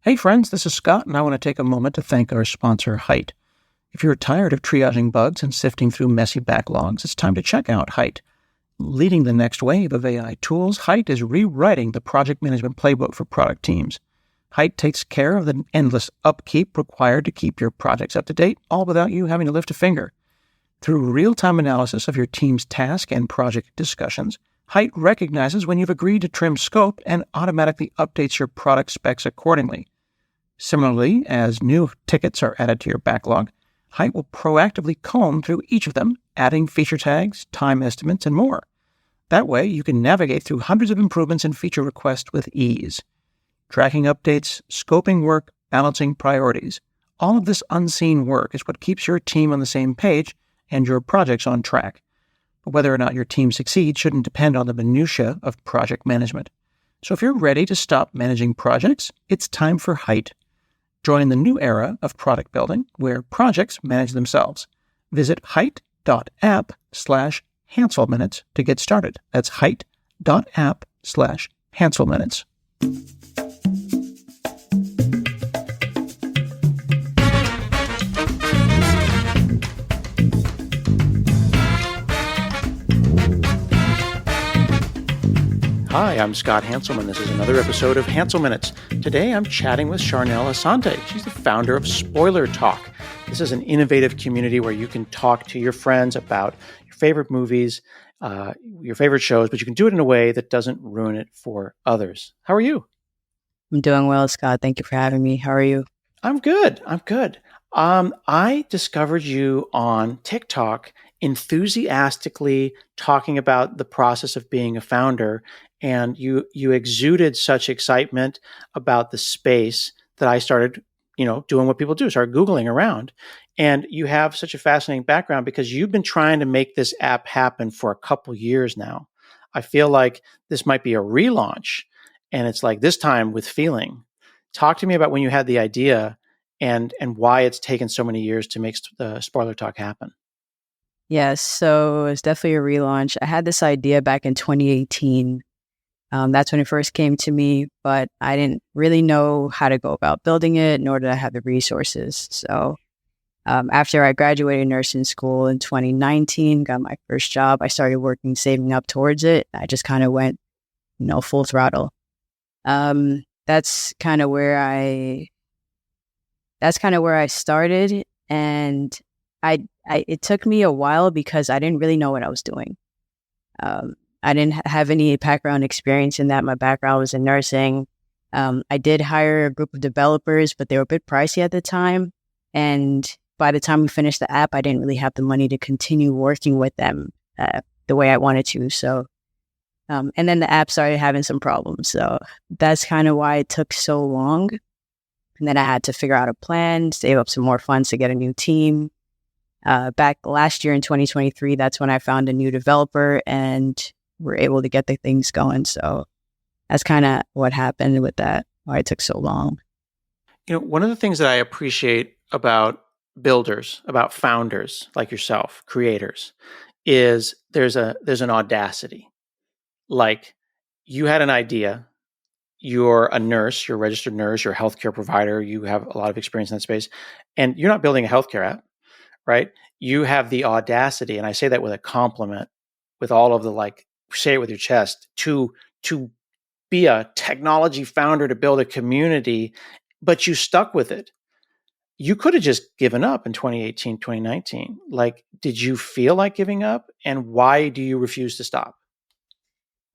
Hey friends, this is Scott, and I want to take a moment to thank our sponsor, Height. If you're tired of triaging bugs and sifting through messy backlogs, it's time to check out Height. Leading the next wave of AI tools, Height is rewriting the project management playbook for product teams. Height takes care of the endless upkeep required to keep your projects up to date, all without you having to lift a finger. Through real-time analysis of your team's task and project discussions, Height recognizes when you've agreed to trim scope and automatically updates your product specs accordingly. Similarly, as new tickets are added to your backlog, Height will proactively comb through each of them, adding feature tags, time estimates, and more. That way, you can navigate through hundreds of improvements and feature requests with ease. Tracking updates, scoping work, balancing priorities. All of this unseen work is what keeps your team on the same page and your projects on track. But whether or not your team succeeds shouldn't depend on the minutiae of project management. So if you're ready to stop managing projects, it's time for Height. Join the new era of product building where projects manage themselves. Visit height.app/Hanselminutes to get started. That's height.app/Hanselminutes. Hi, I'm Scott Hanselman. This is another episode of Hansel Minutes. Today I'm chatting with Charnelle Asante. She's the founder of Spoiler Talk. This is an innovative community where you can talk to your friends about your favorite movies, your favorite shows, but you can do it in a way that doesn't ruin it for others. How are you? I'm doing well, Scott. Thank you for having me. How are you? I'm good. I discovered you on TikTok enthusiastically talking about the process of being a founder, and you exuded such excitement about the space that I started, doing what people do, started Googling around. And you have such a fascinating background because you've been trying to make this app happen for a couple years now. I feel like this might be a relaunch, and it's like this time with feeling. Talk to me about when you had the idea and why it's taken so many years to make the Spoiler Talk happen. Yes, so it's definitely a relaunch. I had this idea back in 2018. That's when it first came to me, but I didn't really know how to go about building it, nor did I have the resources. So after I graduated nursing school in 2019, got my first job, I started working, saving up towards it. I just kind of went, full throttle. That's kind of where I started, and it took me a while because I didn't really know what I was doing. I didn't have any background experience in that. My background was in nursing. I did hire a group of developers, but they were a bit pricey at the time. And by the time we finished the app, I didn't really have the money to continue working with them the way I wanted to. So, and then the app started having some problems. So that's kind of why it took so long. And then I had to figure out a plan, save up some more funds to get a new team. Back last year in 2023, that's when I found a new developer and we're able to get the things going. So that's kind of what happened with that, why it took so long. One of the things that I appreciate about builders, about founders like yourself, creators, is there's an audacity. Like, you had an idea. You're a nurse, you're a registered nurse, you're a healthcare provider, you have a lot of experience in that space, and you're not building a healthcare app, right? You have the audacity, and I say that with a compliment, with all of the say it with your chest, to be a technology founder, to build a community, but you stuck with it. You could have just given up in 2018, 2019. Did you feel like giving up, and why do you refuse to stop?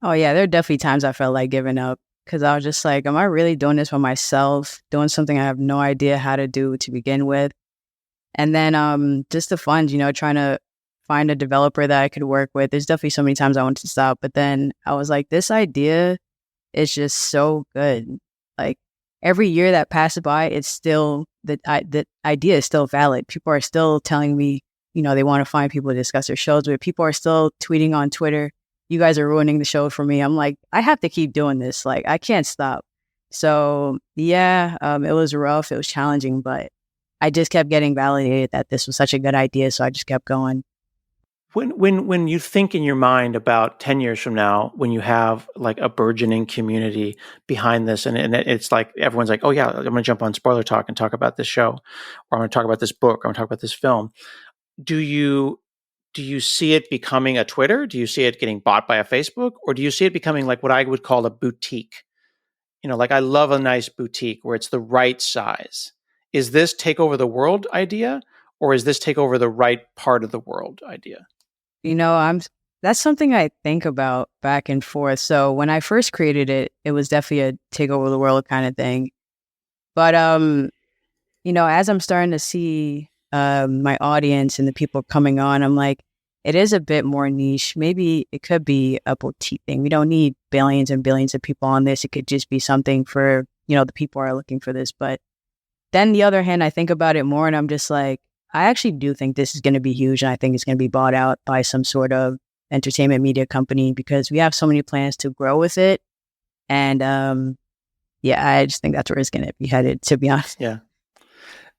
Oh yeah, there are definitely times I felt like giving up. Because I was just like, am I really doing this for myself? Doing something I have no idea how to do to begin with. And then just the funds, trying to find a developer that I could work with. There's definitely so many times I wanted to stop. But then I was like, this idea is just so good. Like, every year that passes by, it's still, the idea is still valid. People are still telling me, they want to find people to discuss their shows with. People are still tweeting on Twitter, you guys are ruining the show for me. I'm like, I have to keep doing this. Like, I can't stop. So yeah, it was rough. It was challenging, but I just kept getting validated that this was such a good idea. So I just kept going. When you think in your mind about 10 years from now, when you have like a burgeoning community behind this, and it's like everyone's like, oh yeah, I'm going to jump on Spoiler Talk and talk about this show, or I'm going to talk about this book, or I'm going to talk about this film. Do you see it becoming a Twitter? Do you see it getting bought by a Facebook? Or do you see it becoming like what I would call a boutique? Like I love a nice boutique where it's the right size. Is this take over the world idea, or is this take over the right part of the world idea? That's something I think about back and forth. So when I first created it, it was definitely a take over the world kind of thing. But as I'm starting to see my audience and the people coming on, I'm like, it is a bit more niche. Maybe it could be a boutique thing. We don't need billions and billions of people on this. It could just be something for, the people who are looking for this. But then the other hand, I think about it more and I'm just like, I actually do think this is going to be huge. And I think it's going to be bought out by some sort of entertainment media company because we have so many plans to grow with it. And I just think that's where it's going to be headed, to be honest. Yeah.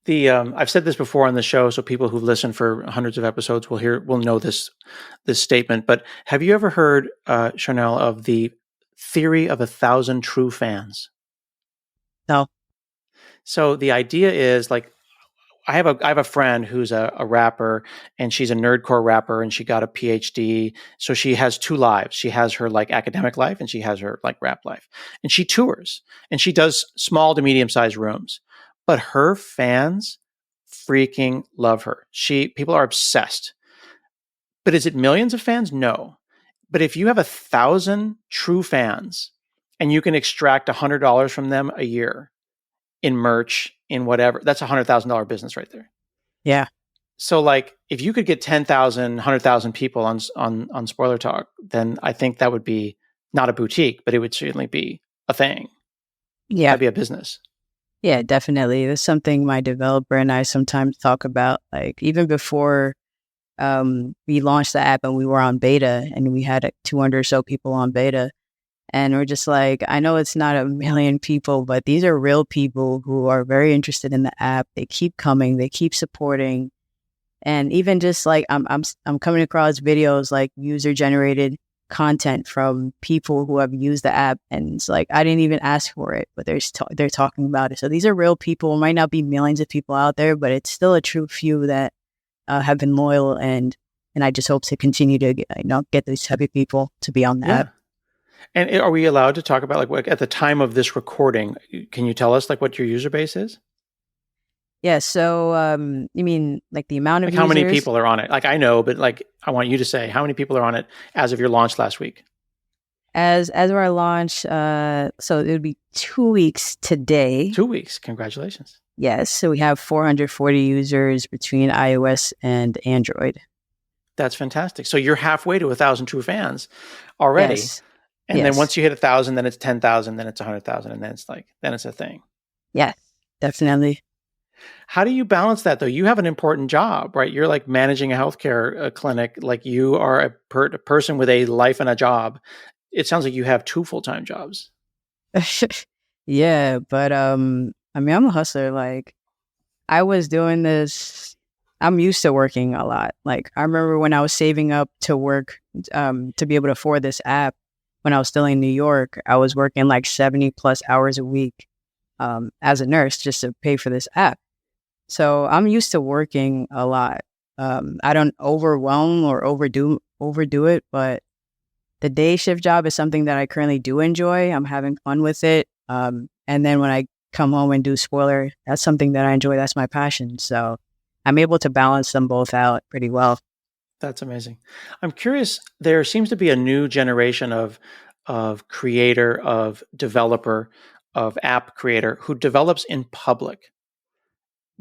I've said this before on the show, so people who've listened for hundreds of episodes will know this statement. But have you ever heard, Charnelle, of the theory of 1,000 true fans? No. So the idea is like, I have a friend who's a rapper, and she's a nerdcore rapper, and she got a PhD. So she has two lives. She has her like academic life, and she has her like rap life. And she tours, and she does small to medium sized rooms. But her fans freaking love her. People are obsessed. But is it millions of fans? No. But if you have 1,000 true fans, and you can extract $100 from them a year in merch, in whatever, that's $100,000 business right there. Yeah. So like, if you could get 10,000, 100,000 people on Spoiler Talk, then I think that would be not a boutique, but it would certainly be a thing. Yeah. That'd be a business. Yeah, definitely. That's something my developer and I sometimes talk about. Like even before we launched the app and we were on beta and we had 200 or so people on beta. And we're just like, I know it's not a million people, but these are real people who are very interested in the app. They keep coming, they keep supporting. And even just like I'm coming across videos like user generated content from people who have used the app, and it's like I didn't even ask for it, but they're talking about it. So these are real people. It might not be millions of people out there, but it's still a true few that have been loyal, and I just hope to continue to get these type of people to be on the app. And are we allowed to talk about like at the time of this recording? Can you tell us like what your user base is? Yeah. So you mean like the amount of like how users? many people are on it? Like I know, but like I want you to say how many people are on it as of your launch last week. As of our launch, so it would be 2 weeks today. 2 weeks. Congratulations. Yes. So we have 440 users between iOS and Android. That's fantastic. So you're halfway to 1,000 true fans already. Yes. And then once you hit 1,000, then it's 10,000, then it's 100,000, and then it's a thing. Yes, definitely. How do you balance that though? You have an important job, right? You're like managing a healthcare clinic. Like you are a person with a life and a job. It sounds like you have 2 full-time jobs. Yeah, but I mean, I'm a hustler. Like I was doing this. I'm used to working a lot. Like I remember when I was saving up to work to be able to afford this app. When I was still in New York, I was working like 70 plus hours a week as a nurse just to pay for this app. So I'm used to working a lot. I don't overwhelm or overdo it, but the day shift job is something that I currently do enjoy. I'm having fun with it. And then when I come home and do spoiler, that's something that I enjoy. That's my passion. So I'm able to balance them both out pretty well. That's amazing. I'm curious, there seems to be a new generation of creator, of developer, of app creator who develops in public.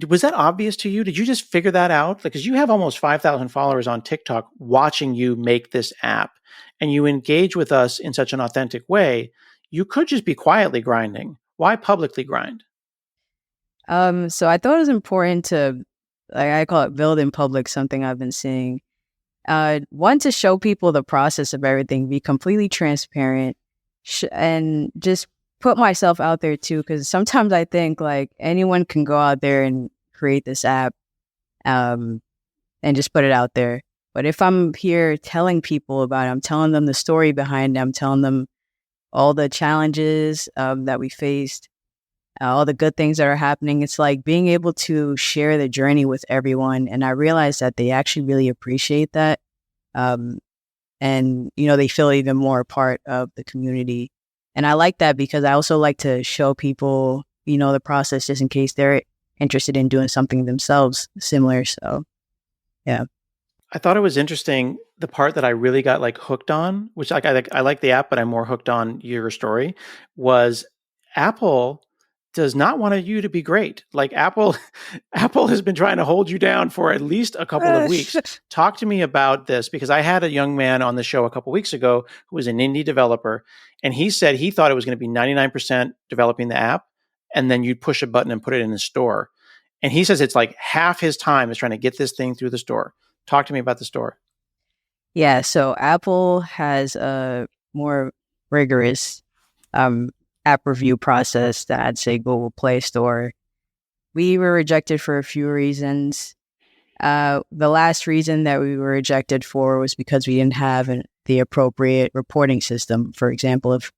Was that obvious to you? Did you just figure that out? Because you have almost 5,000 followers on TikTok watching you make this app, and you engage with us in such an authentic way. You could just be quietly grinding. Why publicly grind? So I thought it was important to, like I call it build in public, something I've been seeing. One, to show people the process of everything, be completely transparent, and just put myself out there too. Because sometimes I think like anyone can go out there and create this app, and just put it out there. But if I'm here telling people about it, I'm telling them the story behind it, I'm telling them all the challenges that we faced, all the good things that are happening. It's like being able to share the journey with everyone. And I realized that they actually really appreciate that. Um, and, they feel even more a part of the community. And I like that because I also like to show people, the process just in case they're interested in doing something themselves similar. So, yeah. I thought it was interesting. The part that I really got like hooked on, which I like the app, but I'm more hooked on your story, was Apple does not want you to be great. Like Apple, Apple has been trying to hold you down for at least a couple of weeks. Talk to me about this because I had a young man on the show a couple of weeks ago who was an indie developer, and he said he thought it was going to be 99% developing the app, and then you'd push a button and put it in the store. And he says it's like half his time is trying to get this thing through the store. Talk to me about the store. Yeah, so Apple has a more rigorous app review process than I'd say Google Play Store. We were rejected for a few reasons. The last reason that we were rejected for was because we didn't have the appropriate reporting system. For example, if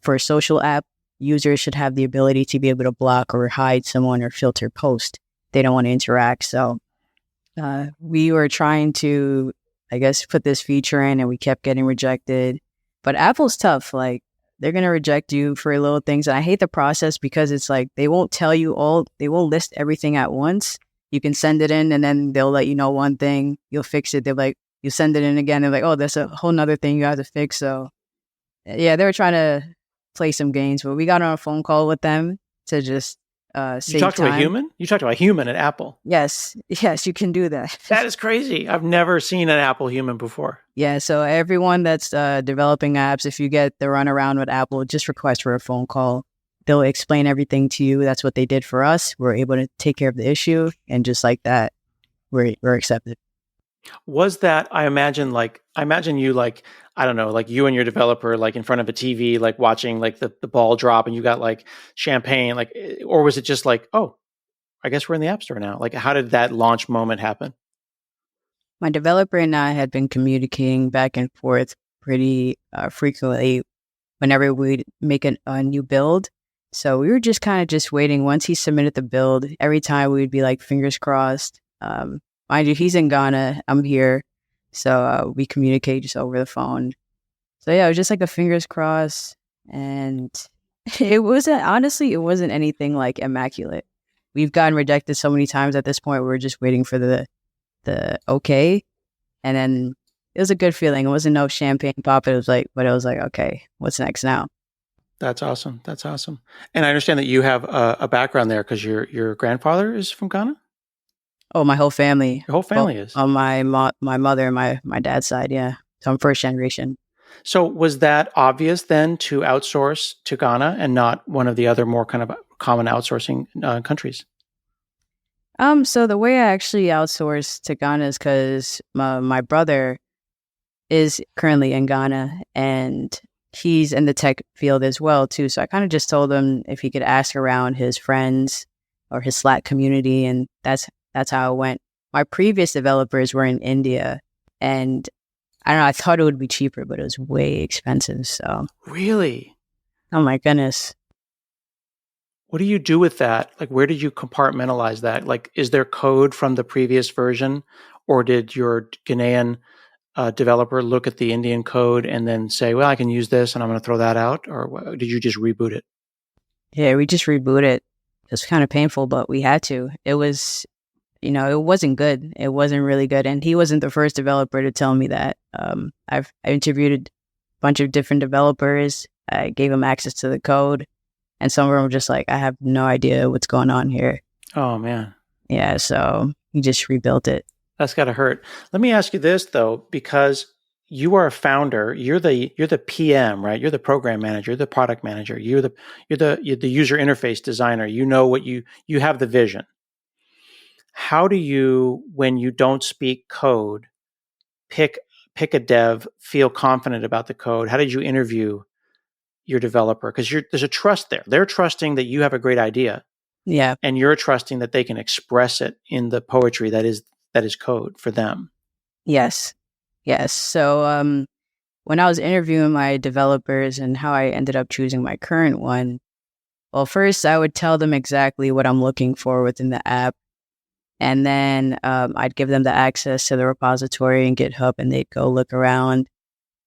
for a social app, users should have the ability to be able to block or hide someone or filter post. They don't want to interact. So we were trying to, I guess, put this feature in and we kept getting rejected. But Apple's tough. Like, they're going to reject you for little things. And I hate the process because it's like they won't tell you they won't list everything at once. You can send it in and then they'll let you know one thing. You'll fix it. They're like, you send it in again. They're like, oh, there's a whole nother thing you have to fix. So, yeah, they were trying to play some games, but we got on a phone call with them to just save You talked time. to a human? You talked to a human at Apple? Yes, you can do that. That is crazy. I've never seen an Apple human before. Yeah, so everyone that's developing apps, if you get the runaround with Apple, just request for a phone call. They'll explain everything to you. That's what they did for us. We're able to take care of the issue, and just like that, we're accepted. Was that, I imagine you like, I don't know, like you and your developer, like in front of a TV, like watching like the ball drop and you got like champagne, like, or was it just like, oh, I guess we're in the App Store now? Like, how did that launch moment happen? My developer and I had been communicating back and forth pretty frequently whenever we'd make a new build. So we were just kind of just waiting. Once he submitted the build, every time we'd be like, fingers crossed. Mind you, he's in Ghana. I'm here. So we communicate just over the phone. So yeah, it was just like a fingers crossed. And it wasn't anything like immaculate. We've gotten rejected so many times at this point. We're just waiting for the okay. And then it was a good feeling. It wasn't no champagne pop. But it was like, okay, what's next now? That's awesome. That's awesome. And I understand that you have a background there because your grandfather is from Ghana? Oh, my whole family. Your whole family is? On my mother and my dad's side, yeah. So I'm first generation. So was that obvious then to outsource to Ghana and not one of the other more kind of common outsourcing countries? So the way I actually outsourced to Ghana is because my brother is currently in Ghana and he's in the tech field as well too. So I kind of just told him if he could ask around his friends or his Slack community, and that's how it went. My previous developers were in India, and I don't know, I thought it would be cheaper, but it was way expensive. So really, oh my goodness. What do you do with that? Like, where did you compartmentalize that? Like, is there code from the previous version, or did your Ghanaian developer look at the Indian code and then say, well, I can use this and I'm going to throw that out? Or did you just reboot it? Yeah, we just rebooted it. It was kind of painful, but we had to. It was, it wasn't good. It wasn't really good. And he wasn't the first developer to tell me that. I interviewed a bunch of different developers. I gave them access to the code. And some of them were just like, I have no idea what's going on here. Oh, man. Yeah, so we just rebuilt it. That's got to hurt. Let me ask you this, though, because you are a founder. You're the PM, right? You're the program manager, the product manager. You're the user interface designer. You know what you have the vision. How do you, when you don't speak code, pick a dev, feel confident about the code? How did you interview your developer? Because there's a trust there. They're trusting that you have a great idea. Yeah. And you're trusting that they can express it in the poetry that is code for them. Yes. Yes. So when I was interviewing my developers and how I ended up choosing my current one, well, first I would tell them exactly what I'm looking for within the app. And then I'd give them the access to the repository and GitHub, and they'd go look around.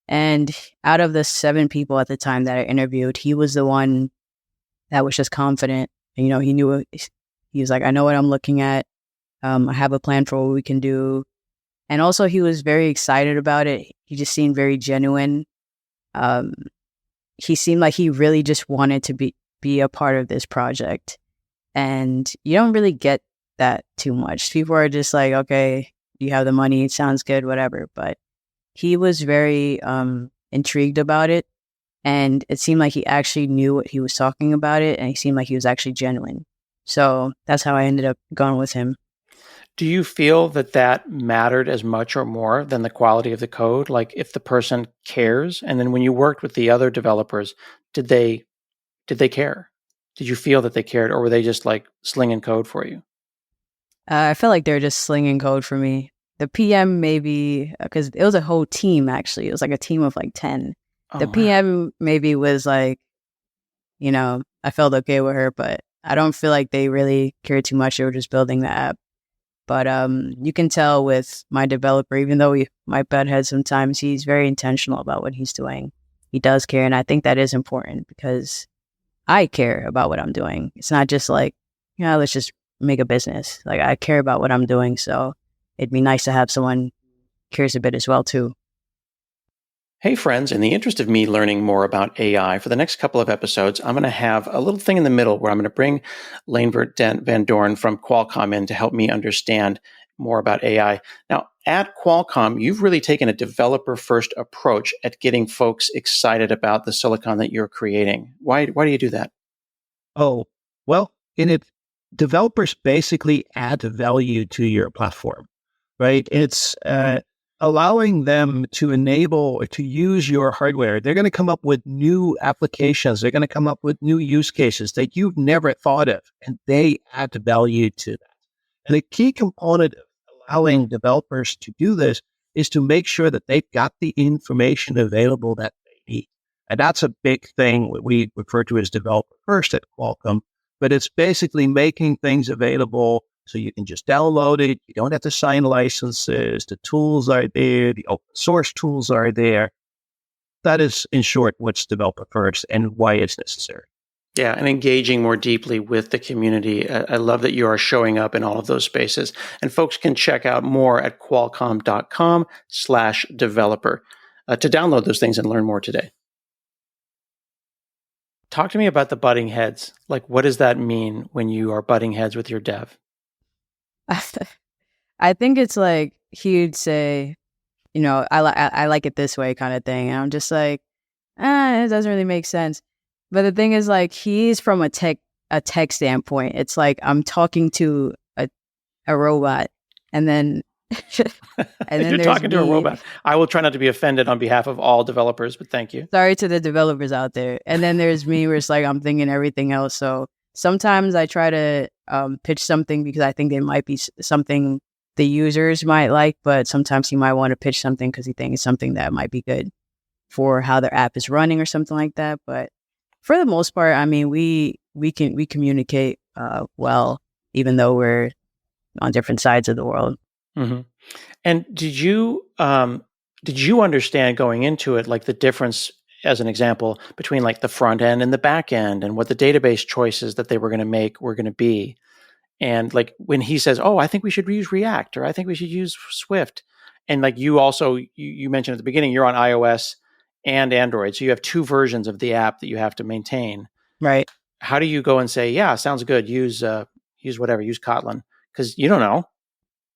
And out of the 7 people at the time that I interviewed, he was the one that was just confident. And, he knew he was like, I know what I'm looking at. I have a plan for what we can do. And also, he was very excited about it. He just seemed very genuine. Um, he seemed like he really just wanted to be a part of this project. And you don't really get that too much. People are just like, okay, you have the money, it sounds good, whatever. But he was very intrigued about it. And it seemed like he actually knew what he was talking about it. And he seemed like he was actually genuine. So that's how I ended up going with him. Do you feel that that mattered as much or more than the quality of the code? Like if the person cares, and then when you worked with the other developers, did they care? Did you feel that they cared, or were they just like slinging code for you? I felt like they were just slinging code for me. The PM maybe, because it was a whole team actually. It was like a team of like 10. Oh, The wow. PM maybe was like, I felt okay with her, but I don't feel like they really cared too much. They were just building the app. But you can tell with my developer, even though we might butt heads sometimes, he's very intentional about what he's doing. He does care, and I think that is important because I care about what I'm doing. It's not just like, let's just make a business. Like I care about what I'm doing, so it'd be nice to have someone who cares a bit as well too. Hey friends, in the interest of me learning more about AI, for the next couple of episodes, I'm going to have a little thing in the middle where I'm going to bring Lanevert Van Doorn from Qualcomm in to help me understand more about AI. Now, at Qualcomm, you've really taken a developer-first approach at getting folks excited about the silicon that you're creating. Why do you do that? Oh, well, in it, developers basically add value to your platform, right? It's allowing them to enable or to use your hardware. They're going to come up with new applications. They're going to come up with new use cases that you've never thought of, and they add value to that. And a key component of allowing developers to do this is to make sure that they've got the information available that they need. And that's a big thing what we refer to as developer first at Qualcomm, but it's basically making things available so you can just download it. You don't have to sign licenses. The tools are there. The open source tools are there. That is, in short, what's developer first and why it's necessary. Yeah, and engaging more deeply with the community. I love that you are showing up in all of those spaces. And folks can check out more at qualcomm.com/developer to download those things and learn more today. Talk to me about the butting heads. Like, what does that mean when you are butting heads with your dev? I think it's like he'd say, I like it this way kind of thing. And I'm just like, it doesn't really make sense. But the thing is, like, he's from a tech standpoint. It's like I'm talking to a robot, and then You're talking to a robot. I will try not to be offended on behalf of all developers, but thank you. Sorry to the developers out there. And then there's me, where it's like I'm thinking everything else. So sometimes I try to pitch something because I think there might be something the users might like, but sometimes he might want to pitch something because he thinks it's something that might be good for how their app is running or something like that. But for the most part, I mean, we communicate well, even though we're on different sides of the world. Mm-hmm. And did you understand going into it, like the difference, as an example, between like the front end and the back end, and what the database choices that they were going to make were going to be? And like when he says, "Oh, I think we should use React," or "I think we should use Swift," and like you also you mentioned at the beginning, you're on iOS and Android, so you have two versions of the app that you have to maintain. Right. How do you go and say, "Yeah, sounds good. Use whatever, use Kotlin," because you don't know.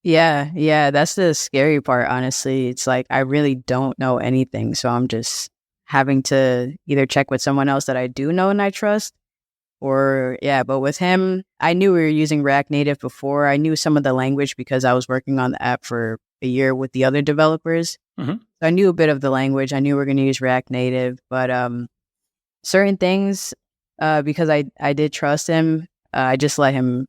Yeah, that's the scary part, honestly. It's like I really don't know anything, so I'm just having to either check with someone else that I do know and I trust, or but with him, I knew we were using React Native before. I knew some of the language because I was working on the app for a year with the other developers. Mm-hmm. So I knew a bit of the language. I knew we were going to use React Native, but certain things, because I did trust him, I just let him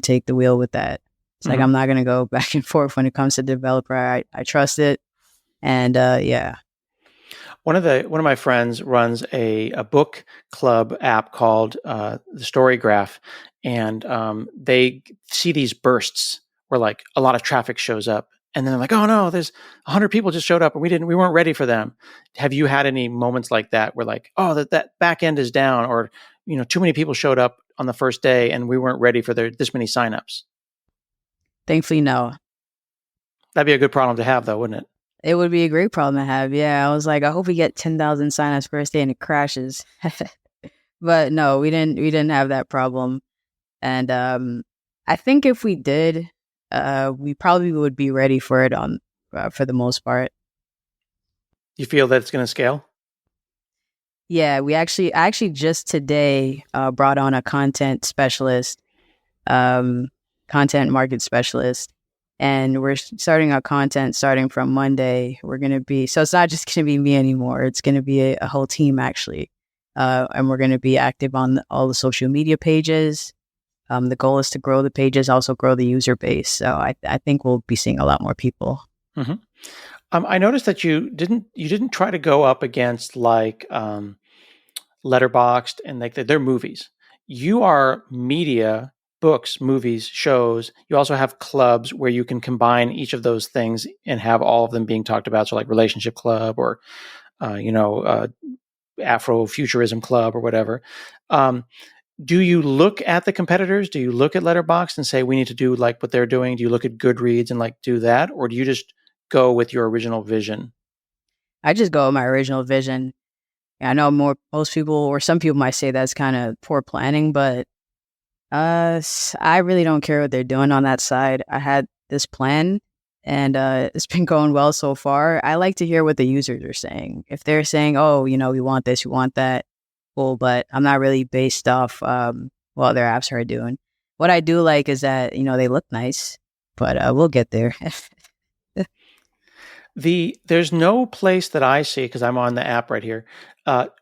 take the wheel with that. It's like, I'm not going to go back and forth when it comes to developer. I trust it. And yeah. One of my friends runs a book club app called the Story Graph, and they see these bursts where like a lot of traffic shows up, and then they're like, "Oh no, there's 100 people just showed up, and we weren't ready for them." Have you had any moments like that where like, "Oh, that back end is down," or too many people showed up on the first day, and we weren't ready for this many signups? Thankfully, no. That'd be a good problem to have, though, wouldn't it? It would be a great problem to have. Yeah, I was like, I hope we get 10,000 signups first day and it crashes. But no, we didn't have that problem. And I think if we did, we probably would be ready for it for the most part. You feel that it's going to scale? Yeah, I actually just today brought on a content specialist, content market specialist. And we're starting our content starting from Monday. So it's not just going to be me anymore. It's going to be a whole team, actually. And we're going to be active on all the social media pages. The goal is to grow the pages, also grow the user base. So I think we'll be seeing a lot more people. Mm-hmm. I noticed that you didn't try to go up against like Letterboxd and like they're movies. You are media. Books, movies, shows. You also have clubs where you can combine each of those things and have all of them being talked about. So like Relationship Club or, Afrofuturism Club or whatever. Do you look at the competitors? Do you look at Letterboxd and say, we need to do like what they're doing? Do you look at Goodreads and like do that? Or do you just go with your original vision? I just go with my original vision. I know most people or some people might say that's kind of poor planning, but I really don't care what they're doing on that side. I had this plan and it's been going well so far. I like to hear what the users are saying. If they're saying, oh, we want this, we want that, cool, but I'm not really based off what other apps are doing. What I do like is that, they look nice, but we'll get there. There's no place that I see, because I'm on the app right here,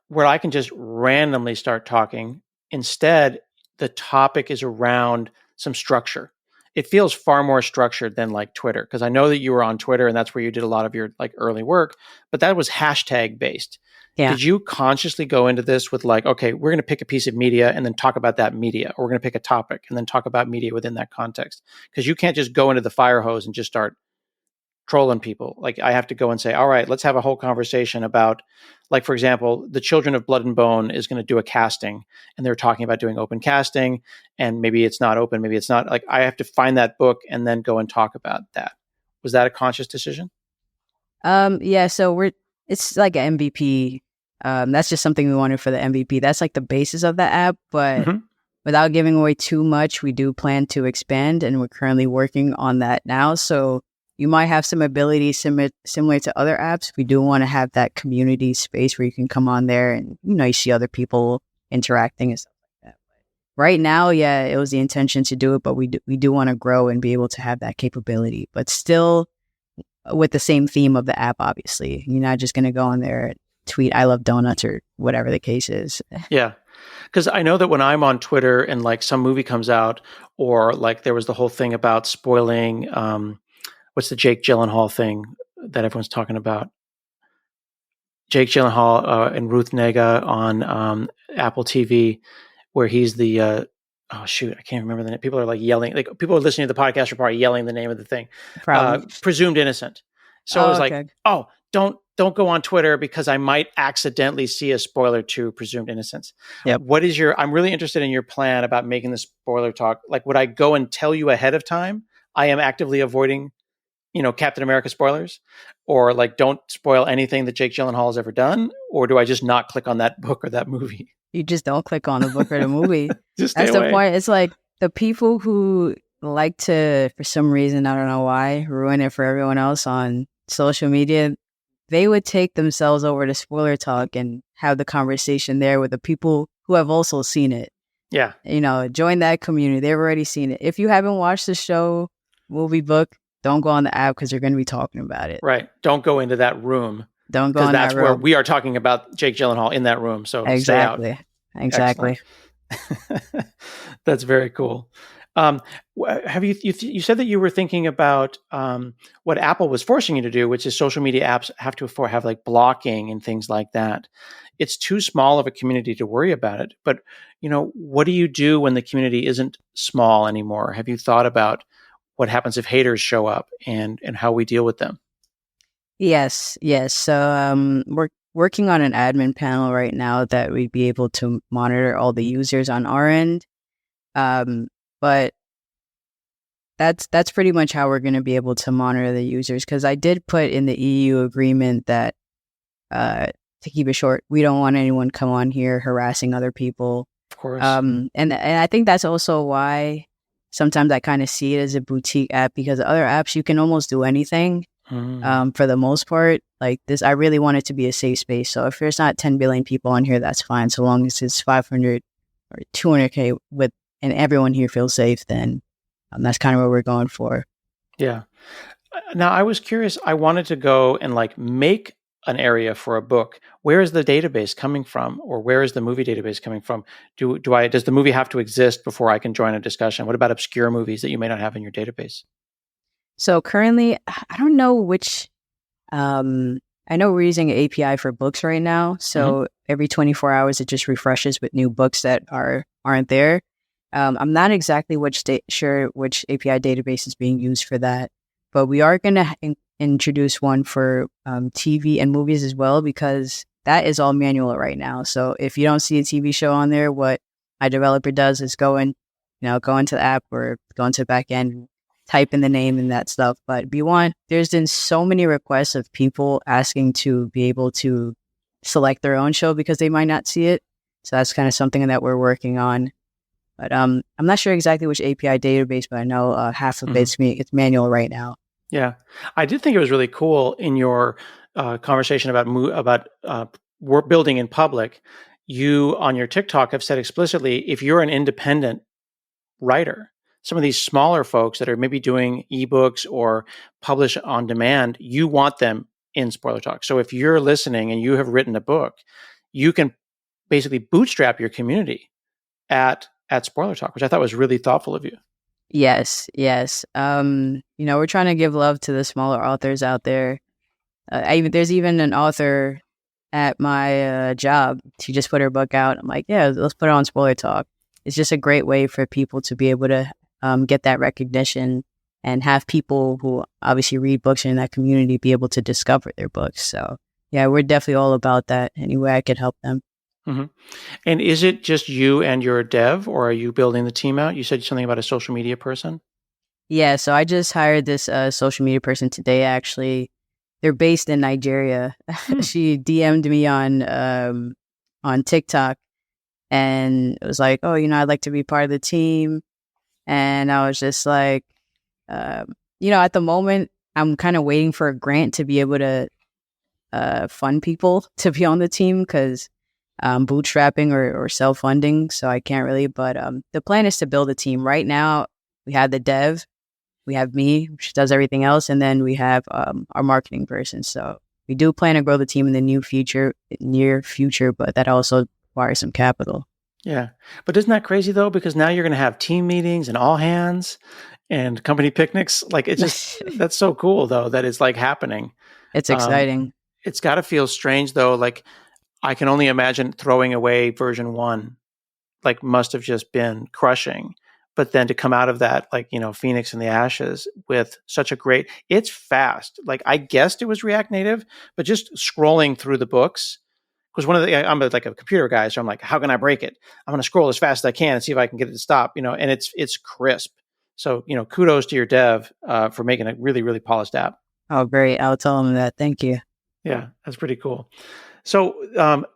where I can just randomly start talking. Instead, the topic is around some structure. It feels far more structured than like Twitter, because I know that you were on Twitter and that's where you did a lot of your like early work, but that was hashtag based. Yeah. Did you consciously go into this with like, okay, we're going to pick a piece of media and then talk about that media, or we're going to pick a topic and then talk about media within that context? Because you can't just go into the fire hose and just start trolling people. Like I have to go and say, all right, let's have a whole conversation about, like, for example, the Children of Blood and Bone is going to do a casting and they're talking about doing open casting, and maybe it's not open, maybe it's not. Like I have to find that book and then go and talk about that. Was that a conscious decision? Yeah, so it's like an MVP. That's just something we wanted for the MVP. That's like the basis of the app, but without giving away too much, we do plan to expand, and we're currently working on that now. So you might have some abilities similar to other apps. We do want to have that community space where you can come on there and, you see other people interacting and stuff like that. But right now, yeah, it was the intention to do it, but we do want to grow and be able to have that capability, but still with the same theme of the app, obviously. You're not just going to go on there and tweet, I love donuts, or whatever the case is. Yeah. Because I know that when I'm on Twitter and like some movie comes out, or like there was the whole thing about spoiling, what's the Jake Gyllenhaal thing that everyone's talking about? Jake Gyllenhaal and Ruth Negga on Apple TV, where he's the I can't remember the name. People are like yelling. Like people are listening to the podcast are probably yelling the name of the thing. Presumed Innocent. So I was like, oh, don't go on Twitter because I might accidentally see a spoiler to Presumed Innocence. Yep. What is I'm really interested in your plan about making the spoiler talk. Like, would I go and tell you ahead of time? I am actively avoiding Captain America spoilers, or like don't spoil anything that Jake Gyllenhaal has ever done, or do I just not click on that book or that movie? You just don't click on the book or the movie. That's the point. It's like the people who like to, for some reason, I don't know why, ruin it for everyone else on social media. They would take themselves over to spoiler talk and have the conversation there with the people who have also seen it. Yeah. Join that community. They've already seen it. If you haven't watched the show, movie, book, don't go on the app because you're going to be talking about it. Right. Don't go into that room. Don't go in that room. Because that's where we are talking about Jake Gyllenhaal in that room. So exactly. Stay out. Exactly. That's very cool. Um, have you said that you were thinking about what Apple was forcing you to do, which is social media apps have to have like blocking and things like that. It's too small of a community to worry about it. But what do you do when the community isn't small anymore? Have you thought about what happens if haters show up and how we deal with them? Yes, yes. So we're working on an admin panel right now that we'd be able to monitor all the users on our end. But that's pretty much how we're going to be able to monitor the users. Because I did put in the EU agreement that, to keep it short, we don't want anyone come on here harassing other people. Of course. And I think that's also why sometimes I kind of see it as a boutique app, because other apps you can almost do anything. For the most part, like this, I really want it to be a safe space. So if there's not 10 billion people on here, that's fine. So long as it's 500 or 200K and everyone here feels safe, then that's kind of what we're going for. Yeah. Now, I was curious. I wanted to go and like make an area for a book. Where is the database coming from, or where is the movie database coming from? Does the movie have to exist before I can join a discussion? What about obscure movies that you may not have in your database? So currently, I don't know which. I know we're using an API for books right now. So every 24 hours, it just refreshes with new books that aren't there. I'm not exactly sure which API database is being used for that, but we are going to introduce one for TV and movies as well, because that is all manual right now. So if you don't see a TV show on there, what my developer does is go into the app or go into the back end, type in the name and that stuff. But there's been so many requests of people asking to be able to select their own show because they might not see it. So that's kind of something that we're working on. But I'm not sure exactly which API database, but I know half of it's manual right now. Yeah, I did think it was really cool in your conversation about work building in public. You on your TikTok have said explicitly, if you're an independent writer, some of these smaller folks that are maybe doing ebooks or publish on demand, you want them in Spoiler Talk. So if you're listening and you have written a book, you can basically bootstrap your community at Spoiler Talk, which I thought was really thoughtful of you. Yes. We're trying to give love to the smaller authors out there. There's even an author at my job. She just put her book out. I'm like, yeah, let's put it on Spoiler Talk. It's just a great way for people to be able to get that recognition and have people who obviously read books in that community be able to discover their books. So yeah, we're definitely all about that. Any way I could help them. Mm-hmm. And is it just you and your dev, or are you building the team out? You said something about a social media person. Yeah, so I just hired this social media person today. Actually, they're based in Nigeria. She DM'd me on TikTok, and it was like, "Oh, I'd like to be part of the team." And I was just like, at the moment, I'm kind of waiting for a grant to be able to fund people to be on the team, because bootstrapping or self-funding, so I can't really. But the plan is to build a team. Right now, we have the dev, we have me, which does everything else, and then we have our marketing person. So we do plan to grow the team in the near future, but that also requires some capital. Yeah, but isn't that crazy though? Because now you're going to have team meetings and all hands and company picnics. Like it's just that's so cool though that it's like happening. It's exciting. It's got to feel strange though. Like I can only imagine throwing away version 1, like must have just been crushing. But then to come out of that, like, Phoenix in the ashes with such a it's fast. Like I guessed it was React Native, but just scrolling through the books, because I'm like a computer guy. So I'm like, how can I break it? I'm going to scroll as fast as I can and see if I can get it to stop, and it's crisp. So, kudos to your dev for making a really, really polished app. Oh, great. I'll tell them that. Thank you. Yeah, that's pretty cool. So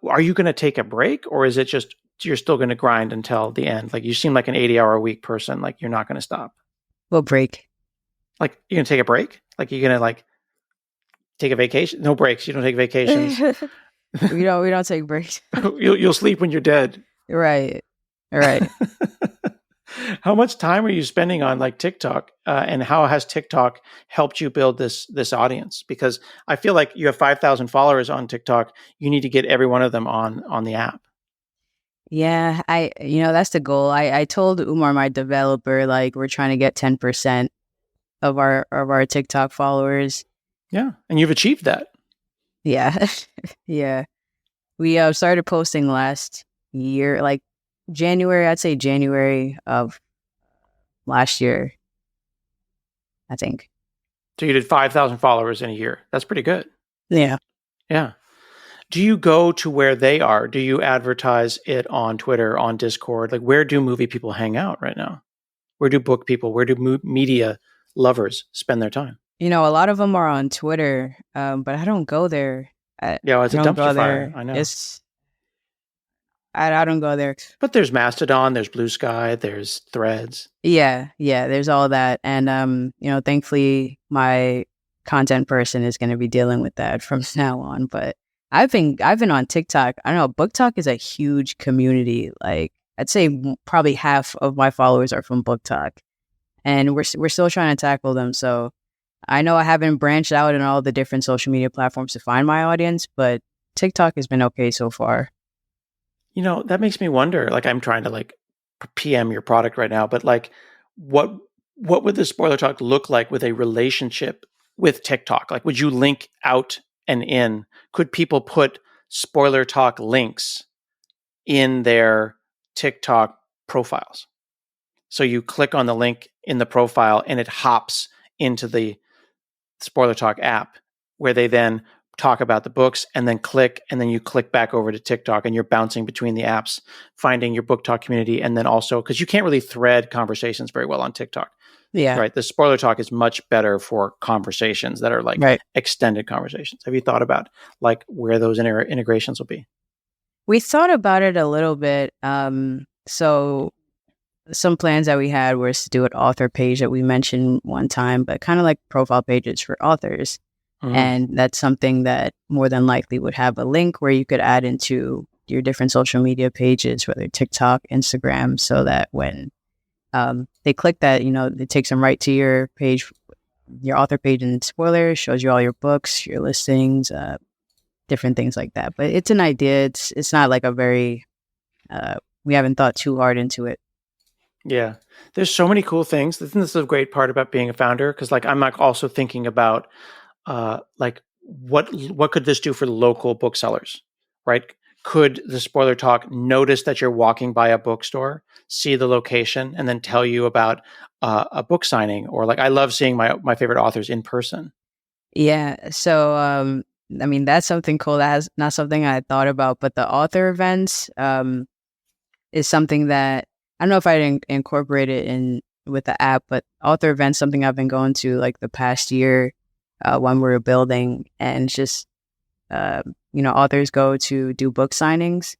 are you going to take a break, or is it just you're still going to grind until the end? Like you seem like an 80-hour-a-week person. Like you're not going to stop. We'll break. Like you're going to take a break? Like you're going to like take a vacation? No breaks. You don't take vacations. we don't take breaks. You'll sleep when you're dead. Right. How much time are you spending on like TikTok, and how has TikTok helped you build this audience? Because I feel like you have 5,000 followers on TikTok. You need to get every one of them on the app. Yeah, that's the goal. I told Umar, my developer, like we're trying to get 10% of our TikTok followers. Yeah, and you've achieved that. Yeah. Yeah. We started posting last year, like January, I'd say January of last year, I think. So you did 5,000 followers in a year. That's pretty good. Yeah. Yeah. Do you go to where they are? Do you advertise it on Twitter, on Discord? Like, where do movie people hang out right now? Where do book people, where do media lovers spend their time? A lot of them are on Twitter, but I don't go there. Yeah, well, it's I a don't go dumpster fire. there. I know. I don't go there. But there's Mastodon, there's Blue Sky, there's Threads. Yeah, there's all that. And thankfully my content person is going to be dealing with that from now on, but I've been on TikTok. I don't know, Book Talk is a huge community. Like I'd say probably half of my followers are from Book Talk. And we're still trying to tackle them. So I know I haven't branched out in all the different social media platforms to find my audience, but TikTok has been okay so far. That makes me wonder, like I'm trying to like PM your product right now, but like what would the Spoiler Talk look like with a relationship with TikTok? Like would you link out and in? Could people put Spoiler Talk links in their TikTok profiles? So you click on the link in the profile and it hops into the Spoiler Talk app where they then talk about the books and then click, and then you click back over to TikTok and you're bouncing between the apps, finding your Book Talk community. And then also, because you can't really thread conversations very well on TikTok. Yeah. Right. The Spoiler Talk is much better for conversations that are like extended conversations. Have you thought about like where those integrations will be? We thought about it a little bit. So some plans that we had was to do an author page that we mentioned one time, but kind of like profile pages for authors. And that's something that more than likely would have a link where you could add into your different social media pages, whether TikTok, Instagram, so that when they click that, it takes them right to your page, your author page in Spoilers, shows you all your books, your listings, different things like that. But it's an idea. It's not like a very, we haven't thought too hard into it. Yeah. There's so many cool things. I think this is a great part about being a founder, because like I'm like also thinking about like what could this do for local booksellers, right? Could the Spoiler Talk notice that you're walking by a bookstore, see the location, and then tell you about a book signing? Or like I love seeing my favorite authors in person. Yeah. So that's something cool. That's not something I thought about, but the author events is something that I don't know if I'd incorporate it in with the app, but author events, something I've been going to like the past year when we were building, and it's just, authors go to do book signings,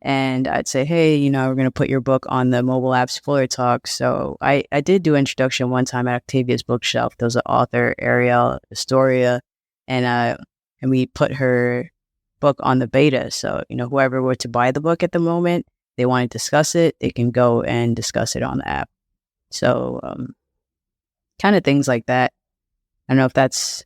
and I'd say, hey, we're going to put your book on the mobile app Spoiler Talk. So I did do introduction one time at Octavia's Bookshelf. There was an author, Ariel Astoria, and we put her book on the beta. So, whoever were to buy the book at the moment, they want to discuss it, they can go and discuss it on the app. So kind of things like that. I don't know if that's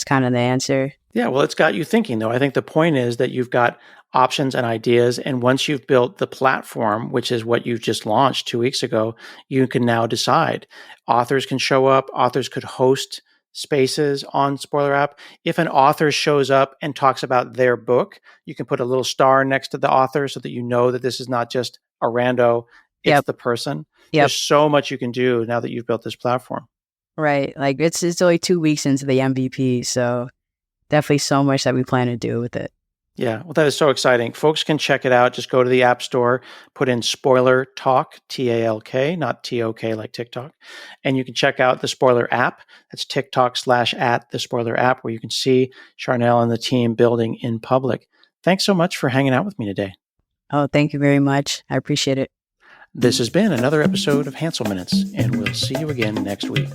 kind of the answer. Yeah, well, it's got you thinking, though. I think the point is that you've got options and ideas. And once you've built the platform, which is what you've just launched 2 weeks ago, you can now decide. Authors can show up. Authors could host spaces on Spoiler app. If an author shows up and talks about their book, you can put a little star next to the author so that you know that this is not just a rando, it's the person. There's so much you can do now that you've built this platform. Right. Like it's only 2 weeks into the MVP, so definitely so much that we plan to do with it. Yeah, well, that is so exciting. Folks can check it out. Just go to the App Store, put in Spoiler Talk, Talk, not TOK like TikTok. And you can check out the Spoiler app. That's TikTok/@ the Spoiler app, where you can see Charnelle and the team building in public. Thanks so much for hanging out with me today. Oh, thank you very much. I appreciate it. This has been another episode of Hansel Minutes, and we'll see you again next week.